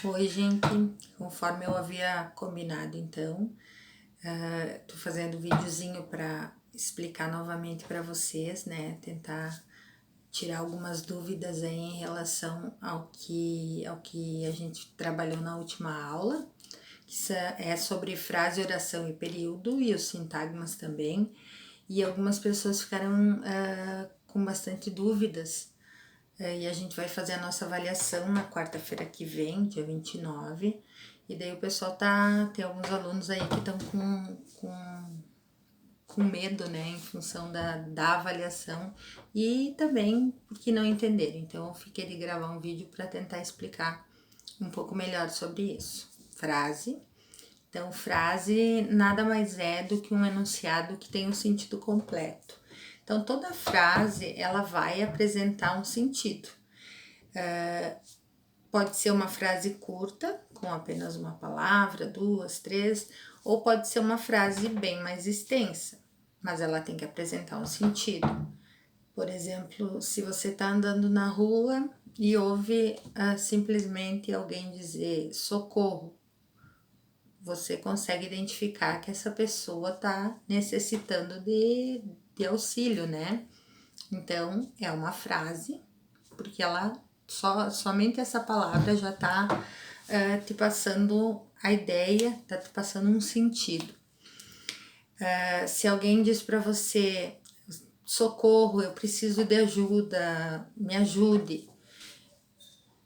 Oi, gente, conforme eu havia combinado, então, tô fazendo um videozinho para explicar novamente para vocês, né? Tentar tirar algumas dúvidas aí em relação ao que a gente trabalhou na última aula, que é sobre frase, oração e período, e os sintagmas também. E algumas pessoas ficaram com bastante dúvidas e a gente vai fazer a nossa avaliação na quarta-feira que vem, dia 29. E daí o pessoal tem alguns alunos aí que estão com medo, né, em função da avaliação e também porque não entenderam. Então eu fiquei de gravar um vídeo para tentar explicar um pouco melhor sobre isso. Frase. Então, frase nada mais é do que um enunciado que tem um sentido completo. Então, toda frase ela vai apresentar um sentido. Pode ser uma frase curta, com apenas uma palavra, duas, três, ou pode ser uma frase bem mais extensa, mas ela tem que apresentar um sentido. Por exemplo, se você está andando na rua e ouve simplesmente alguém dizer socorro, você consegue identificar que essa pessoa está necessitando de auxílio, né? Então, é uma frase, porque ela somente essa palavra já está te passando a ideia, está te passando um sentido. Se alguém diz para você, socorro, eu preciso de ajuda, me ajude,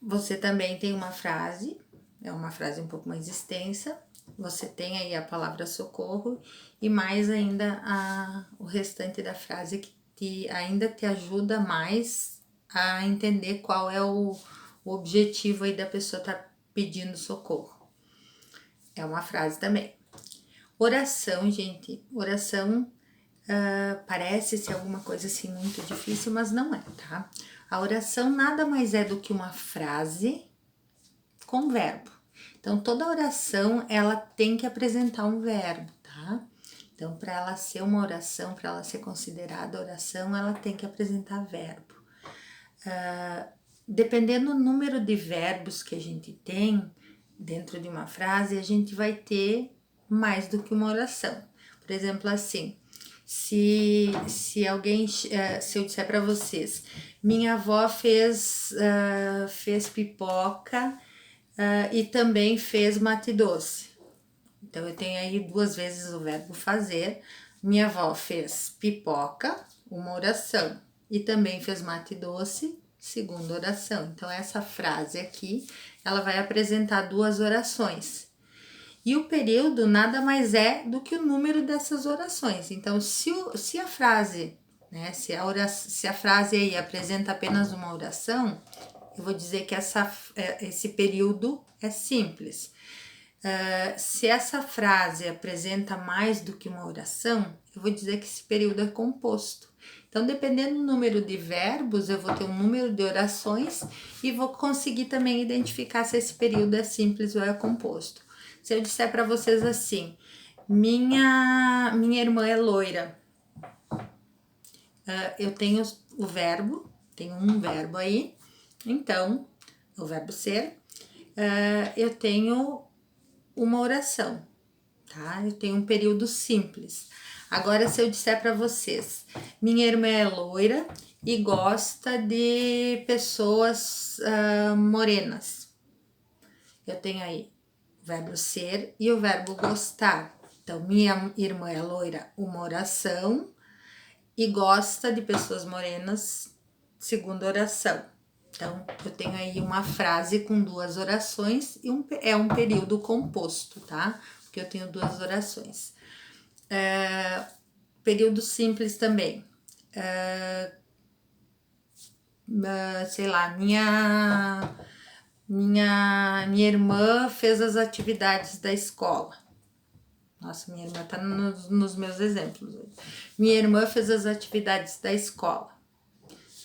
você também tem uma frase, é uma frase um pouco mais extensa, você tem aí a palavra socorro e mais ainda o restante da frase que ainda te ajuda mais a entender qual é o objetivo aí da pessoa tá pedindo socorro. É uma frase também. Oração, gente, oração parece ser alguma coisa assim muito difícil, mas não é, tá? A oração nada mais é do que uma frase com verbo. Então, toda oração, ela tem que apresentar um verbo, tá? Então, para ela ser uma oração, para ela ser considerada oração, ela tem que apresentar verbo. Dependendo do número de verbos que a gente tem dentro de uma frase, a gente vai ter mais do que uma oração. Por exemplo, assim, se eu disser para vocês, minha avó fez pipoca e também fez mate doce. Então eu tenho aí duas vezes o verbo fazer. Minha avó fez pipoca, uma oração, e também fez mate doce, segunda oração. Então essa frase aqui, ela vai apresentar duas orações. E o período nada mais é do que o número dessas orações. Então, se a frase, né, se a frase aí apresenta apenas uma oração, eu vou dizer que esse período é simples. Se essa frase apresenta mais do que uma oração, eu vou dizer que esse período é composto. Então, dependendo do número de verbos, eu vou ter um número de orações e vou conseguir também identificar se esse período é simples ou é composto. Se eu disser para vocês assim, minha irmã é loira, eu tenho o verbo, tenho um verbo aí, então, o verbo ser, eu tenho uma oração, tá? Eu tenho um período simples. Agora, se eu disser para vocês, minha irmã é loira e gosta de pessoas morenas. Eu tenho aí o verbo ser e o verbo gostar. Então, minha irmã é loira, uma oração, e gosta de pessoas morenas, segunda oração. Então, eu tenho aí uma frase com duas orações e é um período composto, tá? Porque eu tenho duas orações. Período simples também. Sei lá, minha irmã fez as atividades da escola. Nossa, minha irmã tá nos meus exemplos hoje. Minha irmã fez as atividades da escola.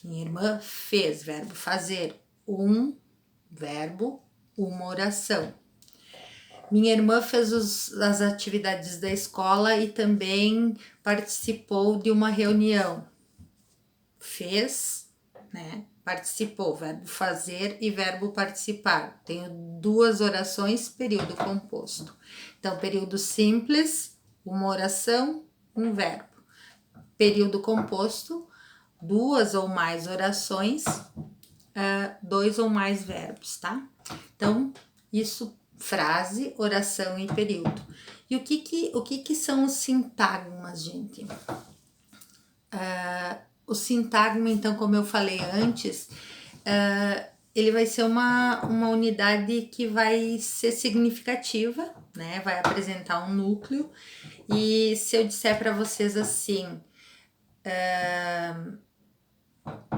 Minha irmã fez, verbo fazer, um verbo, uma oração. Minha irmã fez as atividades da escola e também participou de uma reunião. Fez, né? participou, verbo fazer e verbo participar. Tenho duas orações, período composto. Então, período simples, uma oração, um verbo. Período composto, duas ou mais orações, dois ou mais verbos, tá? Então, isso, frase, oração e período. E o que são os sintagmas, gente? O sintagma, então, como eu falei antes, ele vai ser uma unidade que vai ser significativa, né? Vai apresentar um núcleo. E se eu disser para vocês assim,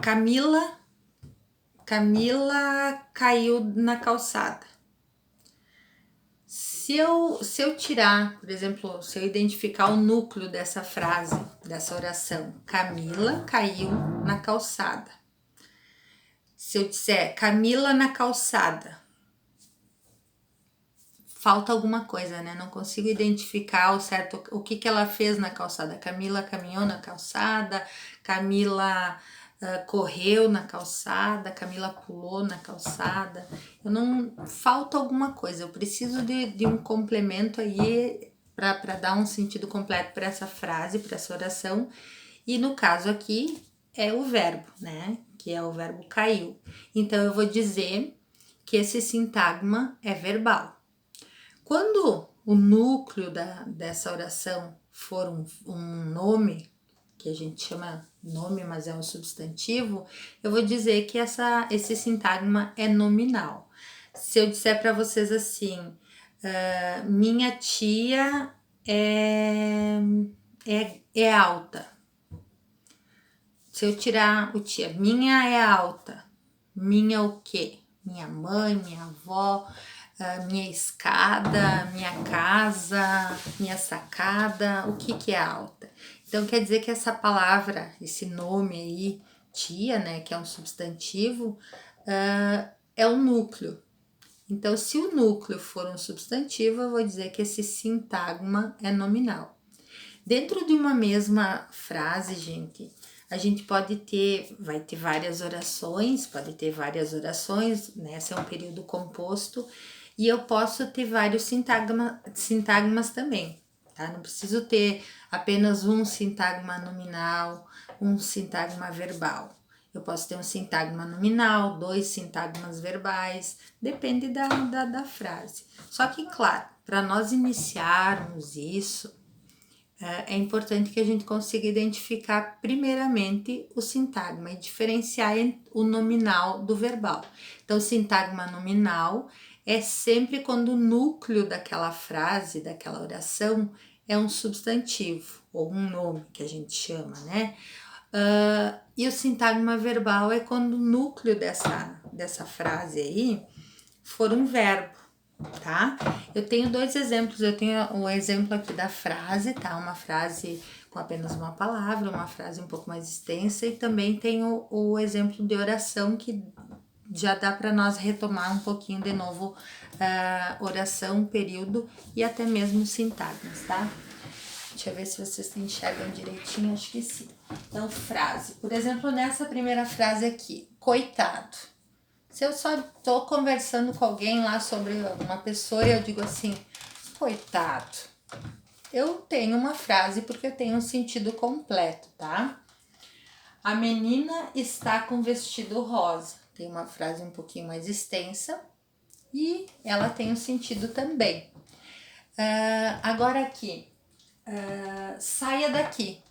Camila caiu na calçada. Se eu tirar, por exemplo, se eu identificar o núcleo dessa frase, dessa oração, Camila caiu na calçada. Se eu disser Camila na calçada, falta alguma coisa, né? Não consigo identificar o que ela fez na calçada. Camila caminhou na calçada, Camila correu na calçada, Camila pulou na calçada. Falta alguma coisa. Eu preciso de um complemento aí para dar um sentido completo para essa frase, para essa oração. E no caso aqui é o verbo, né? Que é o verbo caiu. Então eu vou dizer que esse sintagma é verbal. Quando o núcleo dessa oração for um nome, que a gente chama nome, mas é um substantivo, eu vou dizer que esse sintagma é nominal. Se eu disser para vocês assim, minha tia é alta. Se eu tirar o tia, minha é alta. Minha o quê? Minha mãe, minha avó, minha escada, minha casa, minha sacada, o que é alta? Então, quer dizer que essa palavra, esse nome aí, tia, né, que é um substantivo, é o núcleo. Então, se o núcleo for um substantivo, eu vou dizer que esse sintagma é nominal. Dentro de uma mesma frase, gente, a gente vai ter várias orações, né, esse é um período composto, e eu posso ter vários sintagmas também, tá? Não preciso ter apenas um sintagma nominal, um sintagma verbal. Eu posso ter um sintagma nominal, 2 sintagmas verbais, depende da frase. Só que, claro, para nós iniciarmos isso, é importante que a gente consiga identificar primeiramente o sintagma e diferenciar o nominal do verbal. Então, o sintagma nominal é sempre quando o núcleo daquela frase, daquela oração, é um substantivo ou um nome que a gente chama, né? E o sintagma verbal é quando o núcleo dessa frase aí for um verbo, tá? Eu tenho 2 exemplos, eu tenho o exemplo aqui da frase, tá? Uma frase com apenas uma palavra, uma frase um pouco mais extensa, e também tenho o exemplo de oração que já dá para nós retomar um pouquinho de novo oração, período e até mesmo sintagmas, tá? Deixa eu ver se vocês enxergam direitinho, acho que sim. Então, frase. Por exemplo, nessa primeira frase aqui, coitado. Se eu só tô conversando com alguém lá sobre uma pessoa e eu digo assim, coitado, eu tenho uma frase porque eu tenho um sentido completo, tá? A menina está com vestido rosa. Tem uma frase um pouquinho mais extensa e ela tem um sentido também. Agora aqui, saia daqui.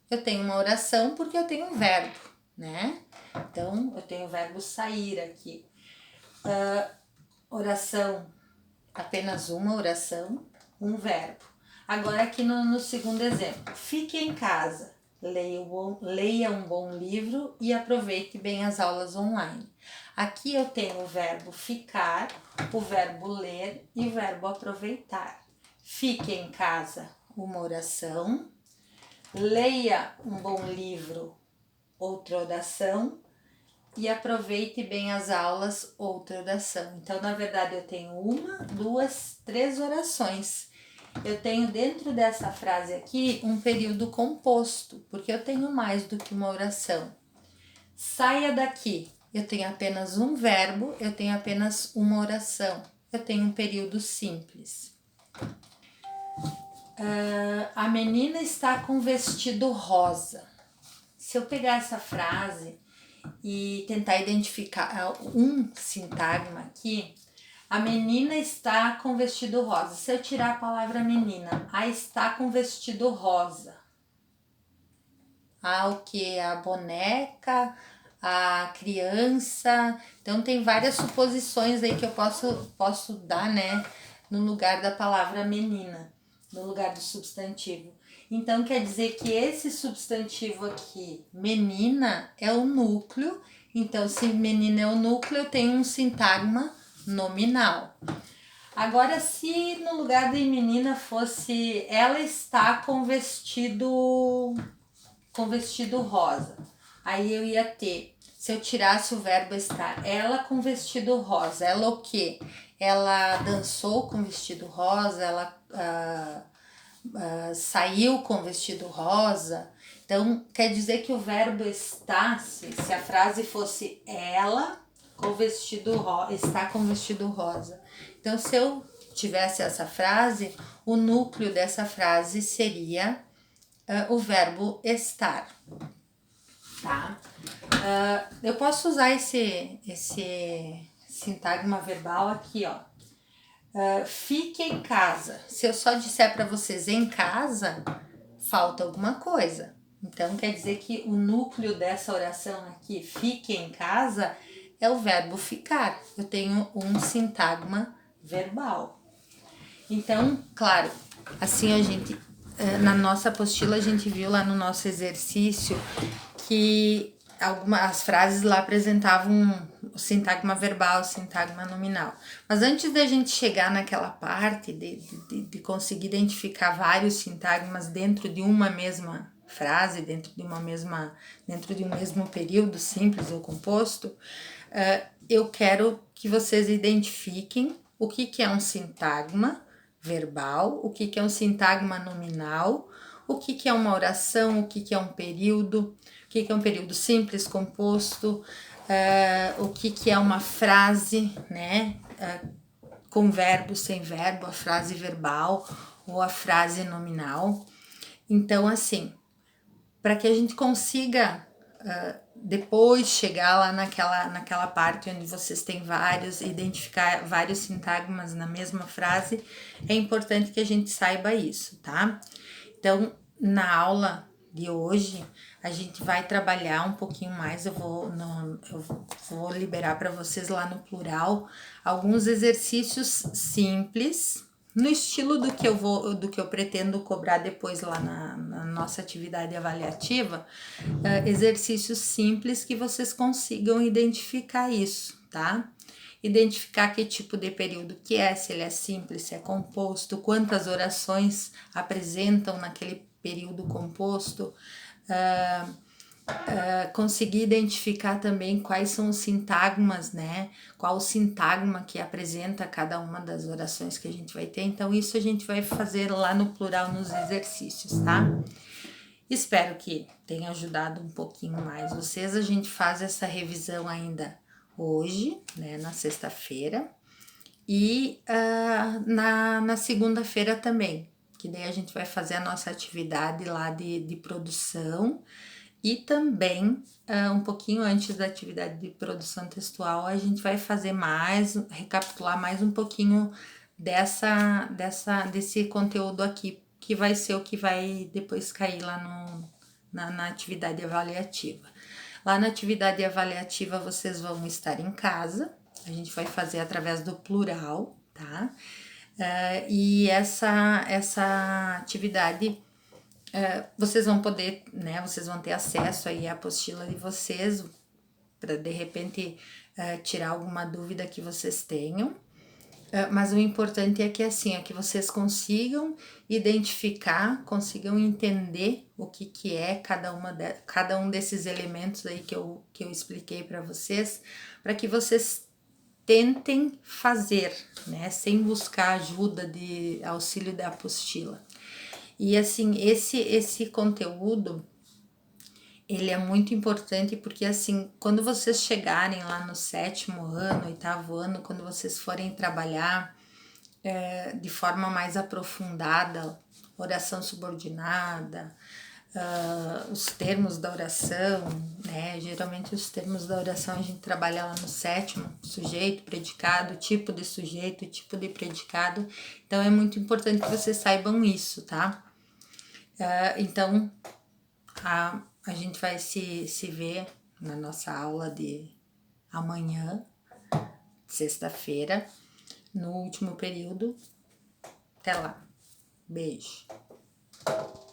Eu tenho uma oração porque eu tenho um verbo, né? Então, eu tenho o verbo sair aqui. Oração, apenas uma oração, um verbo. Agora aqui no segundo exemplo. Fique em casa, leia um bom livro e aproveite bem as aulas online. Aqui eu tenho o verbo ficar, o verbo ler e o verbo aproveitar. Fique em casa, uma oração. Leia um bom livro, outra oração, e aproveite bem as aulas, outra oração. Então, na verdade, eu tenho 1, 2, 3 orações. Eu tenho dentro dessa frase aqui um período composto, porque eu tenho mais do que uma oração. Saia daqui. Eu tenho apenas um verbo, eu tenho apenas uma oração. Eu tenho um período simples. A menina está com vestido rosa. Se eu pegar essa frase e tentar identificar um sintagma aqui, a menina está com vestido rosa. Se eu tirar a palavra menina, a está com vestido rosa. O que? A boneca, a criança. Então tem várias suposições aí que eu posso dar, né? No lugar da palavra menina, no lugar do substantivo. Então quer dizer que esse substantivo aqui, menina, é o núcleo. Então, se menina é o núcleo, eu tenho um sintagma nominal. Agora, se no lugar de menina fosse ela está com vestido rosa, aí eu ia ter, se eu tirasse o verbo estar, ela com vestido rosa, ela o quê? Ela dançou com vestido rosa, ela saiu com vestido rosa. Então, quer dizer que o verbo estar, se a frase fosse ela com vestido rosa, está com vestido rosa. Então, se eu tivesse essa frase, o núcleo dessa frase seria o verbo estar, tá? Eu posso usar esse sintagma verbal aqui, ó. Fique em casa. Se eu só disser para vocês em casa, falta alguma coisa. Então, quer dizer que o núcleo dessa oração aqui, fique em casa, é o verbo ficar. Eu tenho um sintagma verbal. Então, claro, assim a gente, na nossa apostila, a gente viu lá no nosso exercício que algumas frases lá apresentavam o sintagma verbal, o sintagma nominal. Mas antes da gente chegar naquela parte de conseguir identificar vários sintagmas dentro de uma mesma frase, dentro de um mesmo período simples ou composto, eu quero que vocês identifiquem o que é um sintagma verbal, o que é um sintagma nominal, o que é uma oração, o que é um período, o que é um período simples, composto, o que é uma frase, né? Com verbo, sem verbo, a frase verbal ou a frase nominal. Então, assim, para que a gente consiga depois chegar lá naquela parte onde vocês têm identificar vários sintagmas na mesma frase, é importante que a gente saiba isso, tá? Então, na aula de hoje, a gente vai trabalhar um pouquinho mais, eu vou liberar para vocês lá no plural alguns exercícios simples, no estilo do que eu pretendo cobrar depois lá na nossa atividade avaliativa, exercícios simples que vocês consigam identificar isso, tá? Identificar que tipo de período que é, se ele é simples, se é composto, quantas orações apresentam naquele período composto, conseguir identificar também quais são os sintagmas, né? Qual o sintagma que apresenta cada uma das orações que a gente vai ter. Então, isso a gente vai fazer lá no plural nos exercícios, tá? Espero que tenha ajudado um pouquinho mais vocês. A gente faz essa revisão ainda hoje, né? Na sexta-feira. E na segunda-feira também, que daí a gente vai fazer a nossa atividade lá de produção. E também, um pouquinho antes da atividade de produção textual, a gente vai fazer recapitular mais um pouquinho desse conteúdo aqui, que vai ser o que vai depois cair lá na atividade avaliativa. Lá na atividade avaliativa, vocês vão estar em casa, a gente vai fazer através do plural, tá? E essa atividade... vocês vão poder, né, vocês vão ter acesso aí à apostila de vocês, para de repente tirar alguma dúvida que vocês tenham, mas o importante é que assim, é que vocês consigam identificar, consigam entender o que é cada um desses elementos aí que eu expliquei para vocês, para que vocês tentem fazer, né, sem buscar ajuda de auxílio da apostila. E assim, esse conteúdo, ele é muito importante porque, assim, quando vocês chegarem lá no 7º ano, 8º ano, quando vocês forem trabalhar de forma mais aprofundada, oração subordinada, os termos da oração, né? Geralmente os termos da oração a gente trabalha lá no 7º, sujeito, predicado, tipo de sujeito, tipo de predicado. Então é muito importante que vocês saibam isso, tá? Então a gente vai se ver na nossa aula de amanhã, sexta-feira, no último período. Até lá. Beijo.